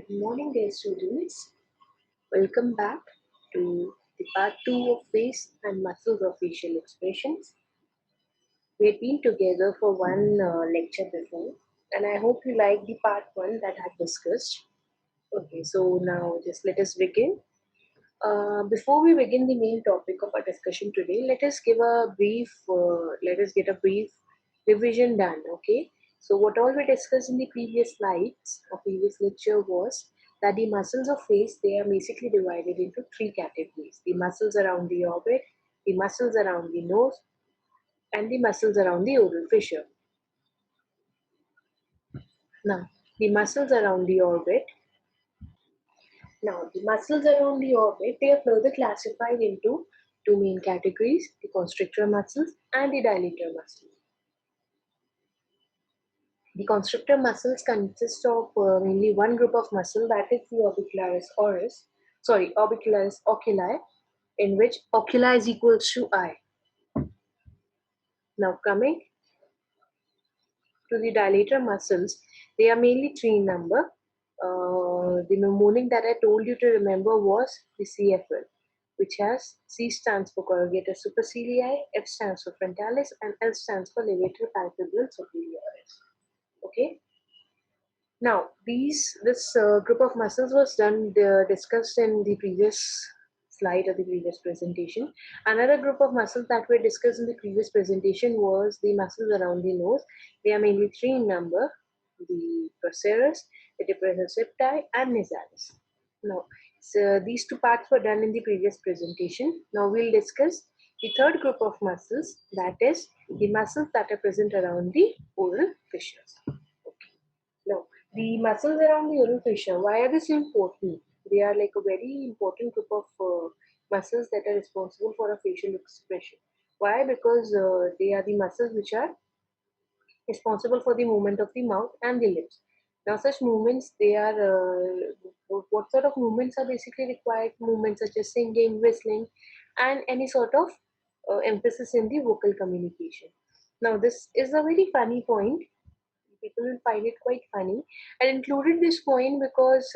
Good morning, dear students. Welcome back to the part 2 of face and muscles of facial expressions. We had been together for one lecture before, and I hope you liked the part 1 that I discussed. Okay, so now just let us begin. Before we begin the main topic of our discussion today, let us get a brief revision done. Okay, so what all we discussed in the previous slides, or previous lecture, was that the muscles of face, they are basically divided into three categories: the muscles around the orbit, the muscles around the nose, and the muscles around the oral fissure. Now, the muscles around the orbit Now, the muscles around the orbit, they are further classified into two main categories: the constrictor muscles and the dilator muscles. The constrictor muscles consist of mainly one group of muscle, that is the orbicularis oculi, in which oculi is equals to eye. Now, coming to the dilator muscles, they are mainly three in number. The mnemonic that I told you to remember was the CFL, which has C stands for corrugator supercilii, F stands for frontalis, and L stands for levator palpebral superioris. Okay. Now, this group of muscles was discussed in the previous slide or the previous presentation. Another group of muscles that were discussed in the previous presentation was the muscles around the nose. They are mainly three in number: the procerus, the depressor septi, and nasalis. Now, so these two parts were done in the previous presentation. Now we'll discuss the third group of muscles, that is the muscles that are present around the oral fissures. Okay. Now, the muscles around the oral fissure, why are they so important? They are like a very important group of muscles that are responsible for a facial expression. Why? Because they are the muscles which are responsible for the movement of the mouth and the lips. Now, such movements, they are what sort of movements are basically required? Movements such as singing, whistling, and any sort of emphasis in the vocal communication. Now, this is a very funny point. People will find it quite funny. I included this point because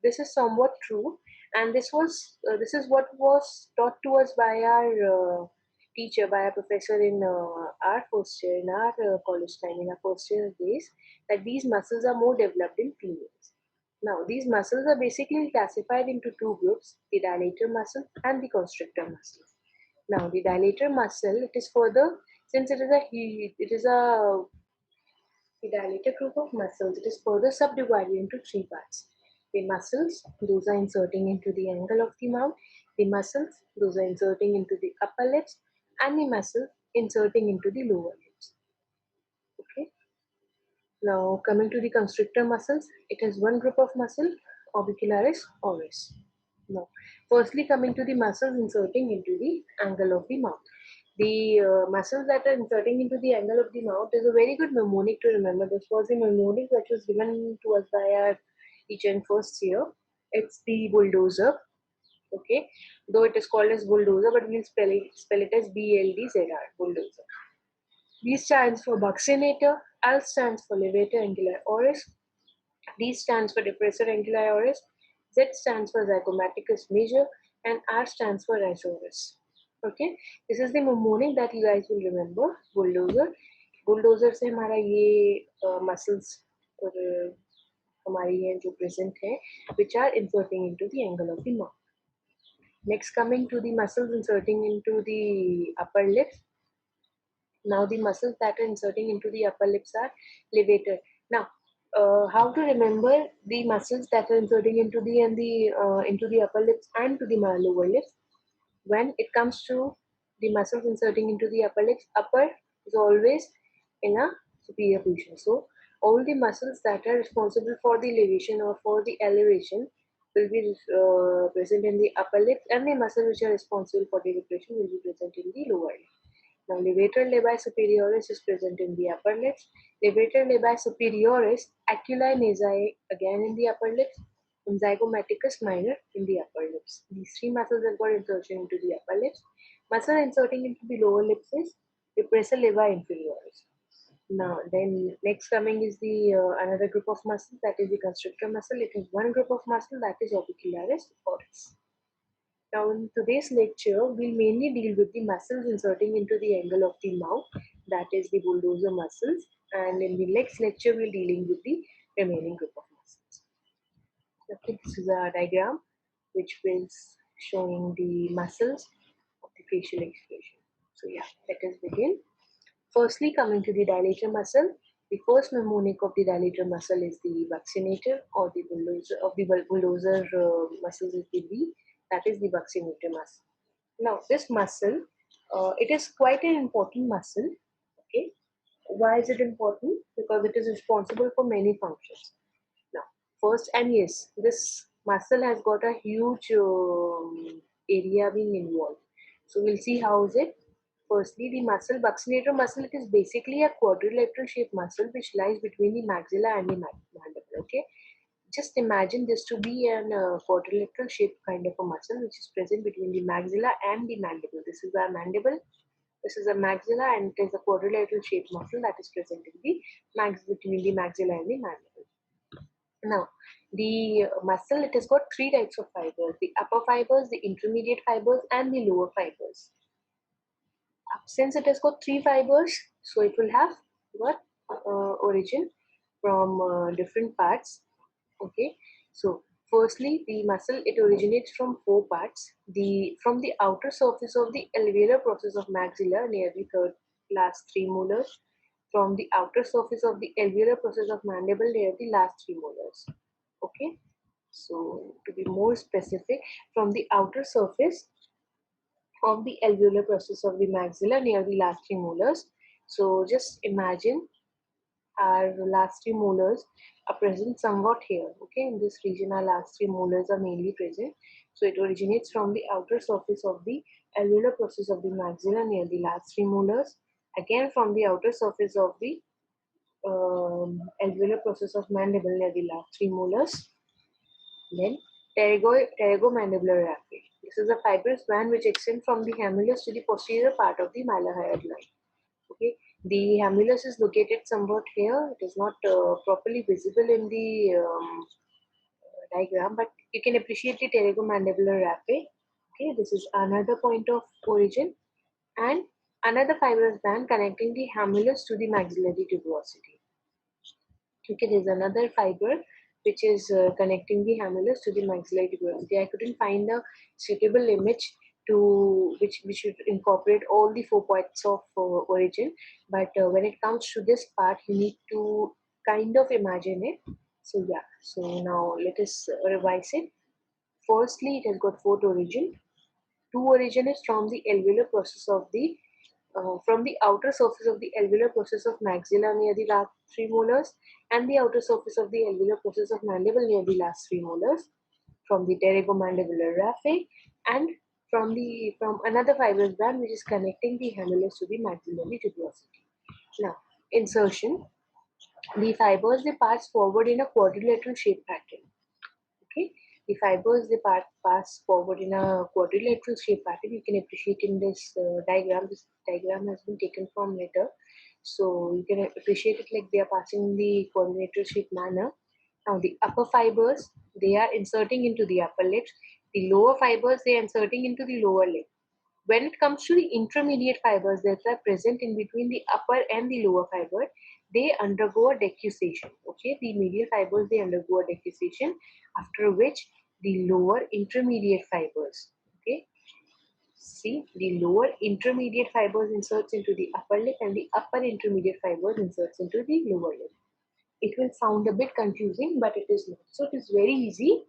this is somewhat true, and this is what was taught to us by our teacher, by our professor in our first year, in our college time, in our first year days, that these muscles are more developed in females. Now, these muscles are basically classified into two groups: the dilator muscle and the constrictor muscle. Now, the dilator muscle, it is further, since the dilator group of muscles, it is further subdivided into three parts. The muscles, those are inserting into the angle of the mouth. The muscles, those are inserting into the upper lips. And the muscles inserting into the lower lips. Okay. Now, coming to the constrictor muscles, it is one group of muscle, orbicularis oris. Now, firstly, coming to the muscles inserting into the angle of the mouth. The muscles that are inserting into the angle of the mouth is a very good mnemonic to remember. This was a mnemonic that was given to us by our teacher in first year. It's the bulldozer. Okay, though it is called as bulldozer, but we'll spell it as BLDZR, bulldozer. B stands for buccinator, L stands for levator anguli oris, D stands for depressor anguli oris, Z stands for Zygomaticus Major, and R stands for Risorius. Okay, this is the mnemonic that you guys will remember. Bulldozer से हमारा ये muscles और हमारे ये जो present है which are inserting into the angle of the mouth. Next, coming to the muscles inserting into the upper lips. Now the muscles that are inserting into the upper lips are levator. Now, how to remember the muscles that are inserting into the upper lips and to the lower lips? When it comes to the muscles inserting into the upper lips, upper is always in a superior position. So all the muscles that are responsible for the elevation or for the elevation will be present in the upper lips, and the muscles which are responsible for the depression will be present in the lower lips. Now, levator labii superioris is present in the upper lips. Levator labii superioris, oculi nasal again in the upper lips, and Zygomaticus minor in the upper lips. These three muscles have got insertion into the upper lips. Muscle inserting into the lower lips is depressor labii inferioris. Now, then next coming is the another group of muscles, that is the constrictor muscle. It is one group of muscle, that is orbicularis oris. Now, in today's lecture, we'll mainly deal with the muscles inserting into the angle of the mouth, that is the bulldozer muscles, and in the next lecture, we'll dealing with the remaining group of muscles. Okay, this is a diagram which is showing the muscles of the facial expression. So yeah, let us begin. Firstly, coming to the dilator muscle, the first mnemonic of the dilator muscle is the vaccinator, or the bulldozer of the bulldozer muscles is the V, that is the vaccinator muscle. Now, this muscle, it is quite an important muscle. Okay, why is it important? Because it is responsible for many functions. Now, first, and yes, this muscle has got a huge area being involved. So we'll see how is it. Firstly, the muscle, buccinator muscle, it is basically a quadrilateral shaped muscle which lies between the maxilla and the mandible. Okay, just imagine this to be an quadrilateral shaped kind of a muscle which is present between the maxilla and the mandible. This is our mandible. This is a maxilla, and it is a quadrilateral shaped muscle that is present in the between the maxilla and the mandible. Now, the muscle, it has got three types of fibers: the upper fibers, the intermediate fibers, and the lower fibers. Since it has got three fibers, so it will have what origin from different parts. Okay, so firstly, the muscle, it originates from four parts. From the outer surface of the alveolar process of maxilla near the third last three molars, from the outer surface of the alveolar process of mandible near the last three molars. Okay, so to be more specific, from the outer surface of the alveolar process of the maxilla near the last three molars. So just imagine our last three molars are present somewhat here. Okay, in this region, our last three molars are mainly present. So it originates from the outer surface of the alveolar process of the maxilla near the last three molars. Again, from the outer surface of the alveolar process of mandible near the last three molars. Then pterygomandibular raphe. This is a fibrous band which extends from the hamulus to the posterior part of the malahide line. Okay, the hamulus is located somewhat here. It is not properly visible in the diagram, but you can appreciate the pterygomandibular raphe. Okay, this is another point of origin, and another fibrous band connecting the hamulus to the maxillary tuberosity. Okay, there's another fiber which is connecting the hamulus to the maxillary tuberosity. I couldn't find a suitable image to which should incorporate all the four points of origin, but when it comes to this part, you need to kind of imagine it. So yeah, so now let us revise it. Firstly, it has got fourth origin. Two origin is from the alveolar process of the from the outer surface of the alveolar process of maxilla near the last three molars, and the outer surface of the alveolar process of mandible near the last three molars, from the pterygomandibular raphe, and from another fibrous band which is connecting the hamulus to the maxillary tuberosity. Now, insertion. The fibers, they pass forward in a quadrilateral shape pattern. Okay, the fibers, they pass forward in a quadrilateral shape pattern. You can appreciate in this diagram. This diagram has been taken from later, so you can appreciate it like they are passing in the quadrilateral shape manner. Now the upper fibers, they are inserting into the upper lips. The lower fibers, they are inserting into the lower lip. When it comes to the intermediate fibers that are present in between the upper and the lower fiber, they undergo a decussation. Okay, the medial fibers, they undergo a decussation, after which the lower intermediate fibers, okay, see, the lower intermediate fibers inserts into the upper lip, and the upper intermediate fibers inserts into the lower lip. It will sound a bit confusing, but it is not. So it is very easy.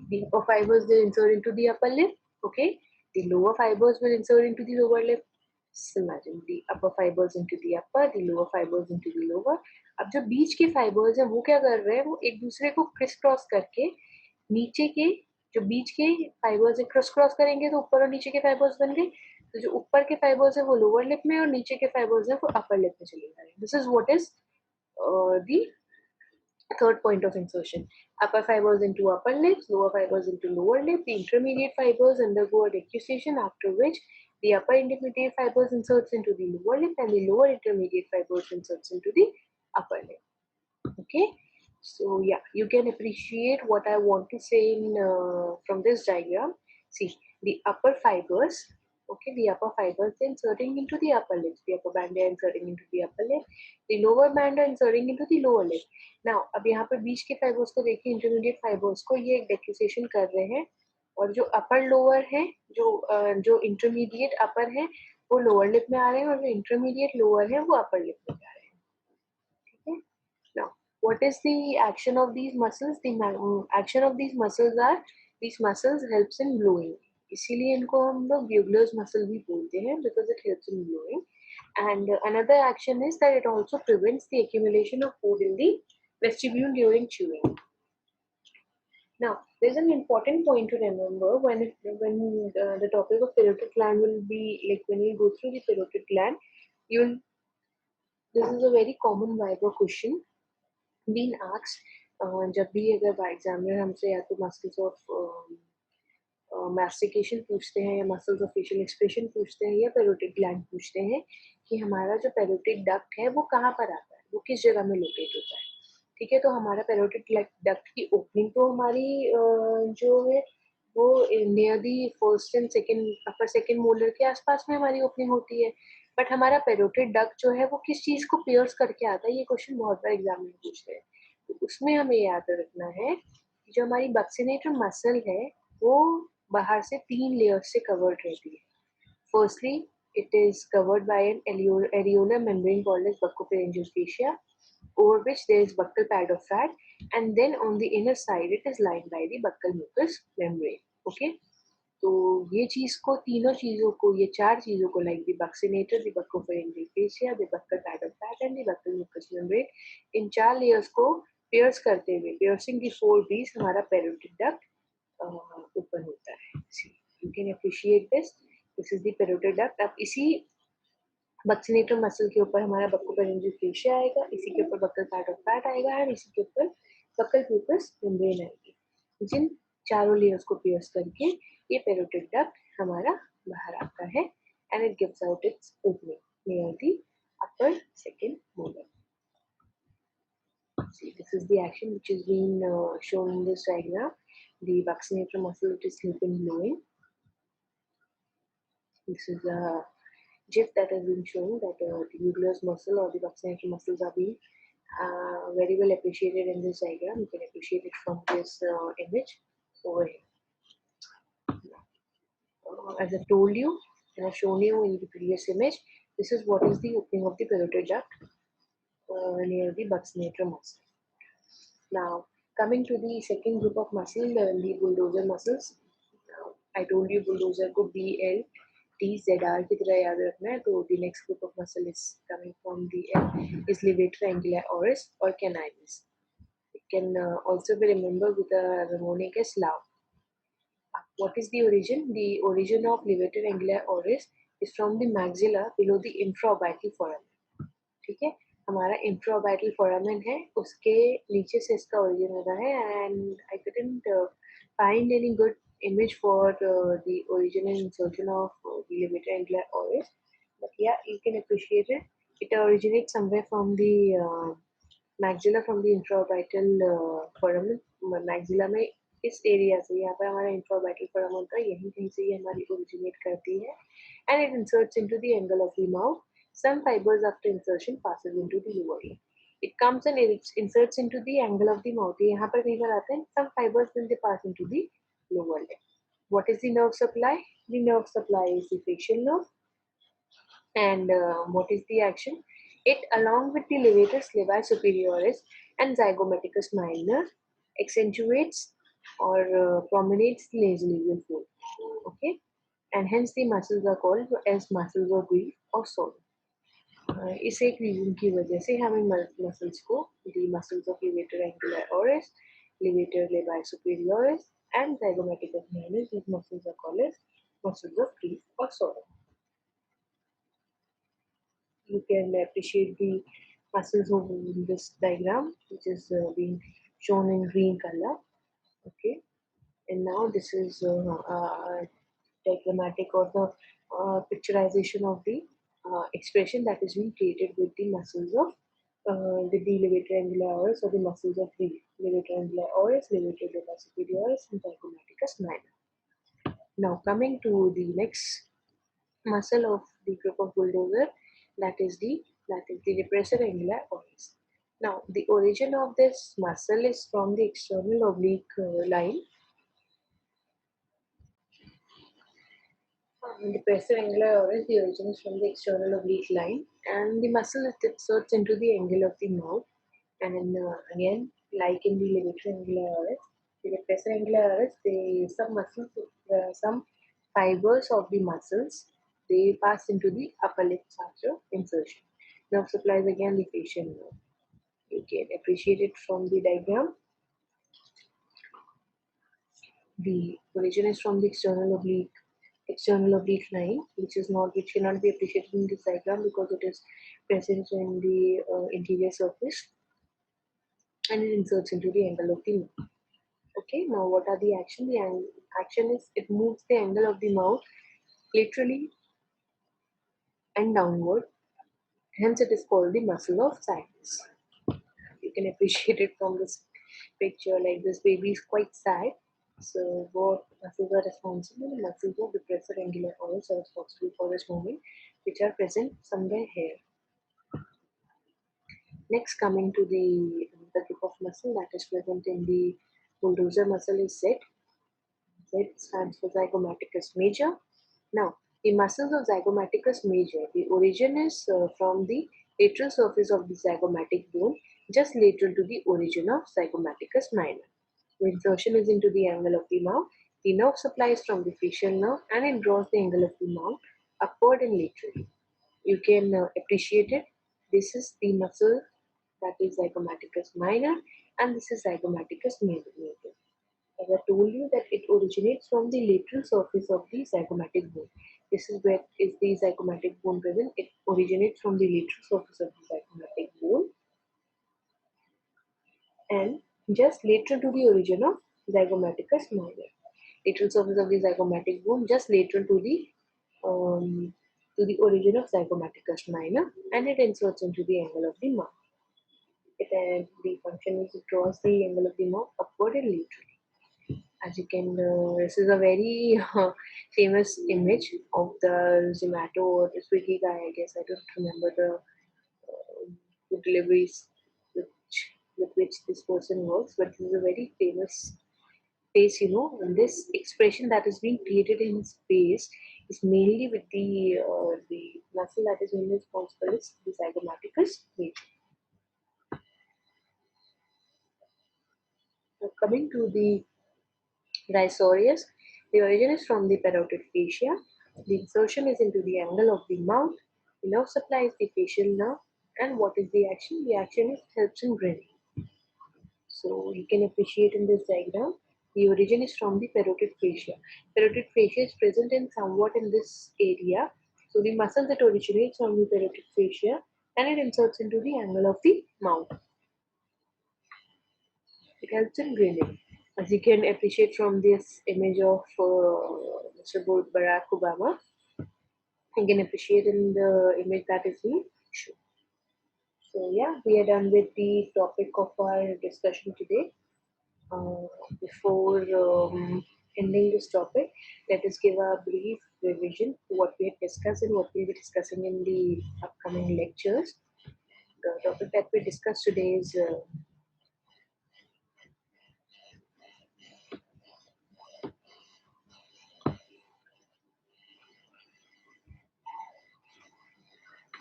The upper fibers will insert into the upper lip. Okay, the lower fibers will insert into the lower lip. So imagine the upper fibers into the upper, the lower fibers into the lower. अब जो बीच के fibres हैं वो क्या कर रहे हैं, वो एक दूसरे को क्रिस क्रॉस करके नीचे के जो बीच के फाइबर्स है क्रिस क्रॉस करेंगे तो ऊपर और नीचे के फाइबर्स बन गए. तो जो ऊपर के फाइबर्स है वो लोअर लिप में और नीचे के फाइबर्स है वो अपर लिप में चले जाएंगे. This is what is the third point of insertion. Upper fibers into upper lips, lower fibers into lower lip. The intermediate fibers undergo a decussation, after which The upper intermediate fibers inserts into the lower lip, and the lower intermediate fibers inserts into the upper lip. Okay, so yeah, you can appreciate what I want to say in from this diagram. See, the upper fibers, okay, the upper fibers inserting into the upper lips, the upper band are inserting into the upper lip, the lower band are inserting into the lower lip. Now अब यहाँ पर बीच के fibres को देखिए, intermediate fibres को ये decussation कर रहे हैं, और जो अपर लोअर है, जो इंटरमीडिएट अपर है वो लोअर लिप में आ रहे हैं, और जो इंटरमीडिएट लोअर है वो अपर लिप में जा रहे हैं. ठीक है. Now, what is the action of these muscles? The action of these muscles are, these muscles helps in blowing. इसीलिए इनको हम लोग Bugler's muscle भी बोलते हैं, because it helps in blowing. And another action is that it also prevents the accumulation of food in the vestibule during chewing. Now, there's an important point to remember when the topic of parotid gland will be, like when you go through the parotid gland, you'll, this is a very common viva question being asked. जब भी अगर examiner हमसे या तो muscles of mastication पूछते हैं, या muscles of facial expression पूछते हैं, या पेरोटिड ग्लैंड पूछते हैं कि हमारा जो पेरोटिड डक्ट है वो कहाँ पर आता है, वो किस जगह में लोकेट होता है. ठीक है, तो हमारा पेरोटिड डक्ट की ओपनिंग तो हमारी जो है वो near the first and second, upper second molar के आसपास में हमारी ओपनिंग होती है. बट हमारा पेरोटिड डक्ट जो है वो किस चीज को पियर्स करके आता है, ये क्वेश्चन बहुत बार एग्जामिनर पूछते हैं. तो उसमें हमें याद रखना है कि जो हमारी बक्सिनेटर मसल है वो बाहर से 3 लेयर्स से कवर्ड रहती है. Firstly it is covered by an areolar membrane called as buccopharyngeal fascia, over which there is buccal pad of fat, and then on the inner side it is lined by the buccal mucous membrane. Okay, तो ये चीज को, तीनों चीजों को, ये 4 चीजों को, like the buccinator, the buccopharyngeal fascia, the buccal pad of fat and the buccal mucous membrane, इन 4 लेयर्स को पियर्स करते हुए, पियर्सिंग दी 4 B's, हमारा पेरोटिड डक्ट ओपन होता है. You can appreciate this. This is the parotid duct. अब इसी बक्सिनेटर muscle के ऊपर हमारा बक्कोफेरेंजियल फेशिया आएगा, इसी के ऊपर बक्कल पैड ऑफ फैट आएगा, और इसी के ऊपर बक्कल म्यूकस मेम्ब्रेन आएगी. जिन चारों लेयर्स को पियर्स करके ये पेरोटिड डक्ट हमारा बाहर आता है, and it gives out it's opening near the upper second molar. See, this is the action which is being shown in this diagram. The vaccinator muscle, which is helping blowing. This is a GIF that has been shown that the Bugler's muscle or the vaccinator muscles are being very well appreciated in this diagram. You can appreciate it from this image over here. As I've told you, and I've shown you in the previous image, this is what is the opening of the parotid duct near the vaccinator muscle. Now, coming to the second group of muscle, the bulldozer muscles. Now, I told you bulldozer को BLTZR की तरह याद रखना है. तो the next group of muscle is coming from the L is Levator, Anguli, Oris or Caninus. It can also be remembered with a mnemonic as LAW. What is the origin? The origin of Levator, Anguli, Oris is from the maxilla below the infraorbital foramen. ठीक है, हमारा इंफ्राऑर्बिटल foramen है, उसके नीचे से इसका origin हो रहा है. And I couldn't find any good image for the origin and insertion of the Levator, Anguli, Oris, but yeah, you can appreciate it. It originates somewhere from the maxilla, from the infraorbital foramen. maxilla में इस area से, यहाँ पर हमारा इंफ्राऑर्बिटल foramen होता है, यहीं कहीं से ये हमारी ओरिजिनेट करती है, and it inserts into the angle of the mouth. Some fibers after insertion passes into the lower ear. It comes and it inserts into the angle of the mouth. यहाँ पर कहीं पर आते हैं. Some fibers then they pass into the lower lip. What is the nerve supply? The nerve supply is the facial nerve. And what is the action? It, along with the levator, levi superioris and zygomaticus minor, accentuates or prominates the nasolabial fold. Okay, and hence the muscles are called as muscles of grief or sorrow. इस एक reason की वजह से हम इन muscles को, the muscles of levator anguli oris, levator labii superioris and zygomaticus minor, these muscles are called as muscles of grief or sorrow. You can appreciate the muscles of this diagram, which is being shown in green color. Okay, and now this is diagrammatic or the picturization of the expression that is being created with the muscles of the levator anguli oris, or the muscles of the levator anguli oris, levator oris, and zygomaticus minor. Now coming to the next muscle of the group of bulldozer, that is the depressor anguli oris. Now the origin of this muscle is from the external oblique line. Depressor anguli oris, the origin is from the external oblique line, and the muscle inserts into the angle of the mouth. And again, like in the levator anguli oris, the depressor anguli oris, some fibers of the muscles, they pass into the upper lip after insertion. Nerve supplies again the facial nerve. You can appreciate it from the diagram. The origin is from the external oblique line, which cannot be appreciated in this diagram because it is present in the interior surface, and it inserts into the angle of the mouth. Okay, now what are the action? The action is it moves the angle of the mouth laterally and downward. Hence, it is called the muscle of sadness. You can appreciate it from this picture. Like, this baby is quite sad. So, what muscles are responsible? The muscles of depressor anguli oris are responsible for this movement, which are present somewhere here. Next, coming to the group of muscle that is present in the bulldozer muscle is Z. Z stands for Zygomaticus Major. Now, the muscles of Zygomaticus Major, the origin is from the lateral surface of the zygomatic bone, just lateral to the origin of Zygomaticus Minor. The insertion is into the angle of the mouth. The nerve supplies from the facial nerve, and it draws the angle of the mouth upward and laterally. You can appreciate it. This is the muscle that is Zygomaticus Minor, and this is Zygomaticus Major. As I told you that it originates from the lateral surface of the zygomatic bone. This is where is the zygomatic bone present. It originates from the lateral surface of the zygomatic bone and just lateral to the origin of Zygomaticus minor. Lateral surface of the zygomatic bone just lateral to the origin of Zygomaticus minor, and it inserts into the angle of the mouth. The function is it draws the angle of the mouth upward and laterally. As you can, this is a very famous image of the Zomato or the Swiggy guy. I guess I don't remember the deliveries with which this person works, but this is a very famous face. And this expression that is being created in his face is mainly with the muscle that is mainly responsible is the zygomaticus major. Now, coming to the Risorius, the origin is from the parotid fascia. The insertion is into the angle of the mouth. The nerve supply is the facial nerve. And what is the action? The action is helps in grinning. So you can appreciate in this diagram. The origin is from the parotid fascia. Parotid fascia is present in somewhat in this area. So the muscle that originates from the parotid fascia, and it inserts into the angle of the mouth. It helps in grinning. As you can appreciate from this image of Mr. Barack Obama, you can appreciate in the image that is being shown. So yeah, we are done with the topic of our discussion today. Before ending this topic, let us give a brief revision to what we had discussed and what we'll be discussing in the upcoming lectures. The topic that we discussed today is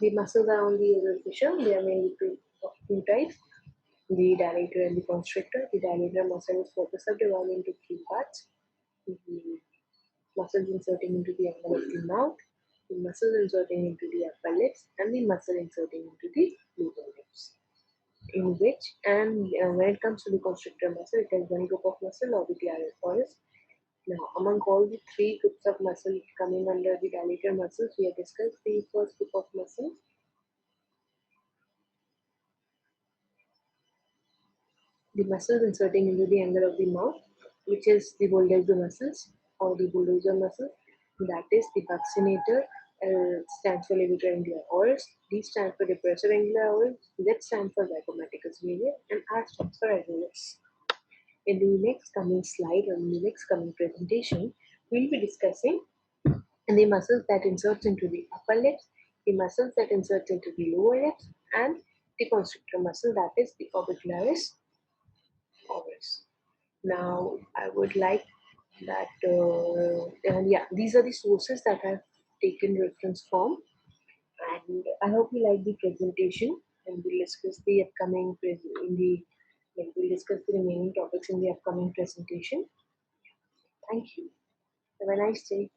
the muscles around the oral fissure. They are mainly two types: the dilator and the constrictor. The dilator muscle is further subdivided into three parts: the muscles inserting into the angle of the mouth, the muscles inserting into the upper lips, and the muscle inserting into the lower lips. In which, and when it comes to the constrictor muscle, it has one group of muscle, orbicular Oris. Now, among all the three groups of muscle coming under the dilator muscles, we have discussed the first group of muscles, the muscles inserting into the angle of the mouth, which is the bulldozer muscles or the bulldozer muscle. that is the vaccinator. L stands for Levator Anglia Oris, D stands for Depressor Anglia Oris, Z stands for Zygomaticus Major, and R stands for Risorius. In the next coming slide or in the next coming presentation, we'll be discussing the muscles that insert into the upper lips, the muscles that insert into the lower lips, and the constrictor muscle that is the orbicularis oris. Now, I would like that, yeah, these are the sources that I've taken reference from, and I hope you like the presentation. And we'll discuss the upcoming we'll discuss the remaining topics in the upcoming presentation. Thank you. Have a nice day.